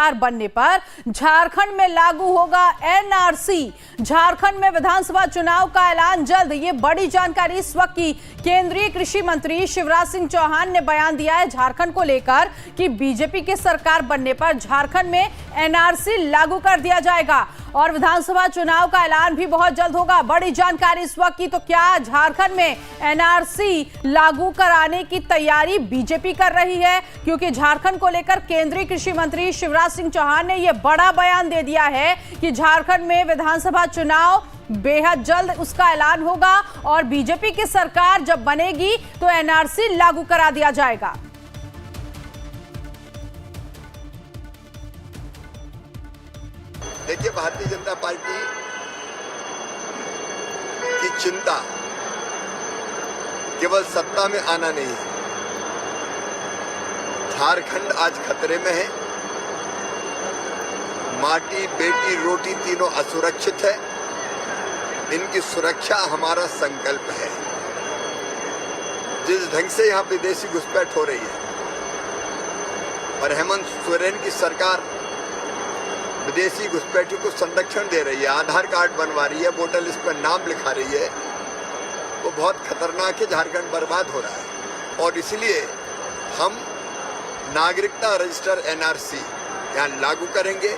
सरकार बनने पर झारखंड में लागू होगा एनआरसी। झारखंड में विधानसभा चुनाव का ऐलान जल्द। ये बड़ी जानकारी इस वक्त की केंद्रीय कृषि मंत्री शिवराज सिंह चौहान ने बयान दिया है झारखंड को लेकर कि बीजेपी की सरकार बनने पर झारखंड में एनआरसी लागू कर दिया जाएगा और विधानसभा चुनाव का ऐलान भी बहुत जल्द होगा। बड़ी जानकारी इस वक्त की। तो क्या झारखंड में एनआरसी लागू कराने की तैयारी बीजेपी कर रही है? क्योंकि झारखंड को लेकर केंद्रीय कृषि मंत्री शिवराज सिंह चौहान ने यह बड़ा बयान दे दिया है कि झारखंड में विधानसभा चुनाव बेहद जल्द उसका ऐलान होगा और बीजेपी की सरकार जब बनेगी तो एनआरसी लागू करा दिया जाएगा। देखिए, भारतीय जनता पार्टी की चिंता केवल सत्ता में आना नहीं है। झारखंड आज खतरे में है। माटी, बेटी, रोटी तीनों असुरक्षित है। इनकी सुरक्षा हमारा संकल्प है। जिस ढंग से यहाँ विदेशी घुसपैठ हो रही है और हेमंत सोरेन की सरकार विदेशी घुसपैठियों को संरक्षण दे रही है, आधार कार्ड बनवा रही है, वोटर लिस्ट पर नाम लिखा रही है, वो बहुत खतरनाक है। झारखंड बर्बाद हो रहा है और इसलिए हम नागरिकता रजिस्टर एनआरसी यहाँ लागू करेंगे।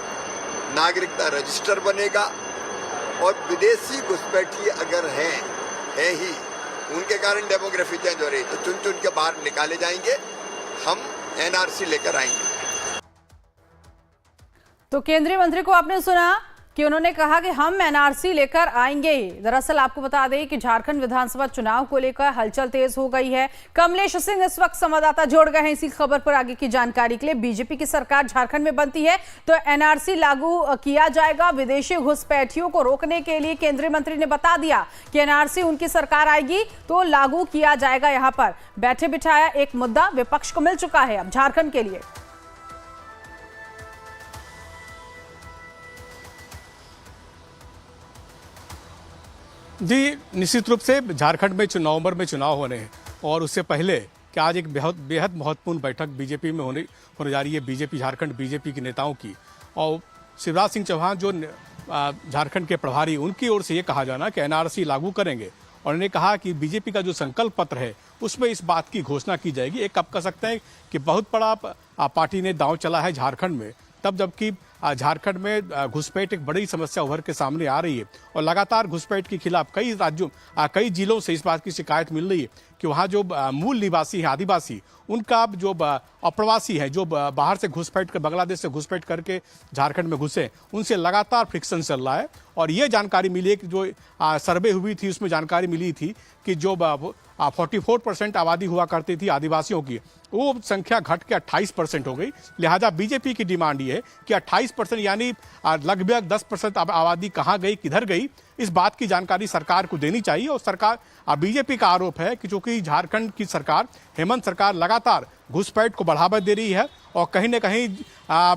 नागरिकता रजिस्टर बनेगा और विदेशी घुसपैठी अगर हैं ही, उनके कारण डेमोग्राफी चेंज हो रही है, तो चुन चुन के बाहर निकाले जाएंगे। हम एनआरसी लेकर आएंगे। तो केंद्रीय मंत्री को आपने सुना कि उन्होंने कहा कि हम एनआरसी लेकर आएंगे। दरअसल आपको बता दें कि झारखंड विधानसभा चुनाव को लेकर हलचल तेज हो गई है। कमलेश सिंह इस वक्त संवाददाता जोड़ गए हैं इसी खबर पर आगे की जानकारी के लिए। बीजेपी की सरकार झारखंड में बनती है तो एनआरसी लागू किया जाएगा। विदेशी घुसपैठियों को रोकने के लिए केंद्रीय मंत्री ने बता दिया कि एनआरसी उनकी सरकार आएगी तो लागू किया जाएगा। यहाँ पर बैठे बिठाया एक मुद्दा विपक्ष को मिल चुका है अब झारखंड के लिए। जी, निश्चित रूप से झारखंड में नवंबर में चुनाव होने हैं और उससे पहले कि आज एक बेहद महत्वपूर्ण बैठक बीजेपी में होने जा रही है। बीजेपी झारखंड बीजेपी के नेताओं की और शिवराज सिंह चौहान जो झारखंड के प्रभारी, उनकी ओर से ये कहा जाना कि एनआरसी लागू करेंगे और उन्होंने कहा कि बीजेपी का जो संकल्प पत्र है उसमें इस बात की घोषणा की जाएगी। एक आप कह सकते हैं कि बहुत बड़ा पार्टी ने दांव चला है झारखंड में, तब जबकि झारखंड में घुसपैठ एक बड़ी समस्या उभर के सामने आ रही है और लगातार घुसपैठ के खिलाफ कई राज्यों कई जिलों से इस बात की शिकायत मिल रही है कि वहाँ जो मूल निवासी है आदिवासी, उनका जो अप्रवासी है, जो बाहर से घुसपैठ कर बांग्लादेश से घुसपैठ करके झारखंड में घुसे, उनसे लगातार फ्रिक्शन चल रहा है। और ये जानकारी मिली है कि जो सर्वे हुई थी उसमें जानकारी मिली थी कि जो 44% आबादी हुआ करती थी आदिवासियों की, वो संख्या घट के 28% हो गई। लिहाजा बीजेपी की डिमांड ये है कि 28% यानी लगभग 10% आबादी कहाँ गई, किधर गई, इस बात की जानकारी सरकार को देनी चाहिए। और सरकार बीजेपी का आरोप है कि चूंकि झारखंड की सरकार, हेमंत सरकार लगातार घुसपैठ को बढ़ावा दे रही है और कहीं न कहीं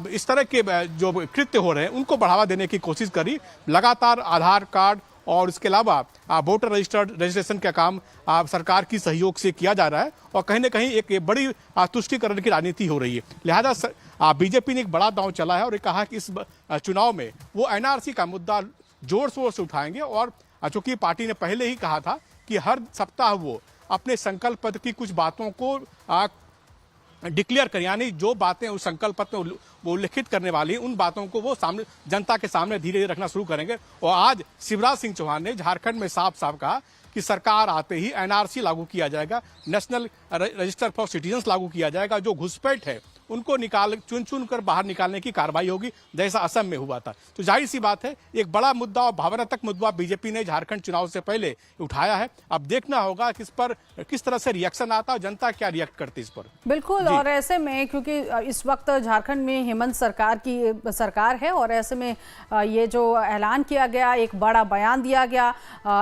इस तरह के जो कृत्य हो रहे हैं उनको बढ़ावा देने की कोशिश करी। लगातार आधार कार्ड और इसके अलावा वोटर रजिस्ट्रेशन का काम सरकार की सहयोग से किया जा रहा है और कहीं न कहीं एक बड़ी तुष्टीकरण की राजनीति हो रही है। लिहाजा बीजेपी ने एक बड़ा दांव चला है और कहा कि इस चुनाव में वो एनआरसी का मुद्दा जोर शोर से उठाएंगे। और चूंकि पार्टी ने पहले ही कहा था कि हर सप्ताह वो अपने संकल्प पत्र की कुछ बातों को डिक्लेयर कर, यानी जो बातें उस संकल्प पत्र में वो उल्लिखित करने वाली हैं उन बातों को वो सामने जनता के सामने धीरे धीरे रखना शुरू करेंगे। और आज शिवराज सिंह चौहान ने झारखंड में साफ साफ कहा कि सरकार आते ही एनआरसी लागू किया जाएगा, नेशनल रजिस्टर फॉर सिटीजन्स लागू किया जाएगा। जो घुसपैठ है उनको चुन चुन कर बाहर निकालने की कार्रवाई होगी, जैसा असम में हुआ था। तो जाहिर सी बात है एक बड़ा मुद्दा और भावनात्मक मुद्दा बीजेपी ने झारखंड चुनाव से पहले उठाया है। अब देखना होगा कि इस पर किस तरह से रिएक्शन आता है, जनता क्या रिएक्ट करती है इस पर। बिल्कुल, और ऐसे में क्योंकि इस वक्त झारखंड में हेमंत सरकार की सरकार है और ऐसे में ये जो ऐलान किया गया, एक बड़ा बयान दिया गया,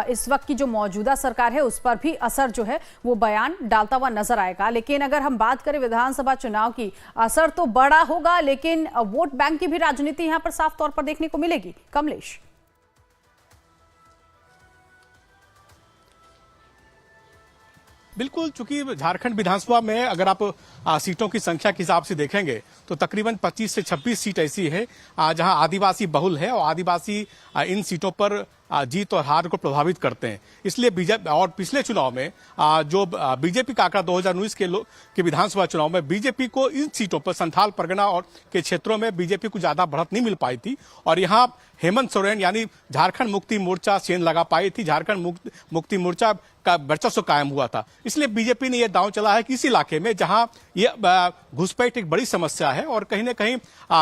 इस वक्त की जो मौजूदा सरकार है उस पर भी असर जो है वो बयान डालता हुआ नजर आएगा। लेकिन अगर हम बात करें विधानसभा चुनाव की, असर तो बड़ा होगा लेकिन वोट बैंक की भी राजनीति यहां पर साफ तौर पर देखने को मिलेगी। कमलेश, बिल्कुल, चूंकि झारखंड विधानसभा में अगर आप सीटों की संख्या के हिसाब से देखेंगे तो तकरीबन 25 से 26 सीट ऐसी है जहां आदिवासी बहुल है और आदिवासी इन सीटों पर जीत और हार को प्रभावित करते हैं। इसलिए बीजेपी और पिछले चुनाव में जो बीजेपी का आंकड़ा 2019 के विधानसभा चुनाव में बीजेपी को इन सीटों पर संथाल परगना और के क्षेत्रों में बीजेपी को ज्यादा बढ़त नहीं मिल पाई थी और यहाँ हेमंत सोरेन यानी झारखंड मुक्ति मोर्चा सेंध लगा पाई थी, झारखंड मुक्ति मोर्चा का वर्चस्व कायम हुआ था। इसलिए बीजेपी ने यह दांव चला है कि इस इलाके में जहां ये घुसपैठ एक बड़ी समस्या है और कहीं ना कहीं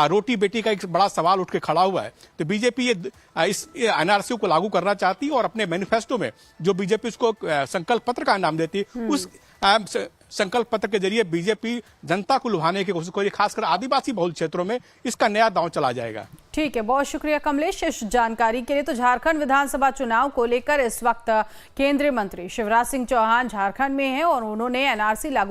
रोटी बेटी का एक बड़ा सवाल उठ के खड़ा हुआ है, तो बीजेपी इस एनआरसी को लागू करना चाहती है और अपने मैनिफेस्टो में जो बीजेपी उसको संकल्प पत्र का नाम देती है उस संकल्प पत्र के जरिए बीजेपी जनता को लुभाने की कोशिश करेगी, खासकर आदिवासी बहुल क्षेत्रों में इसका नया दांव चला जाएगा। ठीक है, बहुत शुक्रिया कमलेश इस जानकारी के लिए। तो झारखंड विधानसभा चुनाव को लेकर इस वक्त केंद्रीय मंत्री शिवराज सिंह चौहान झारखंड में हैं और उन्होंने एनआरसी लागू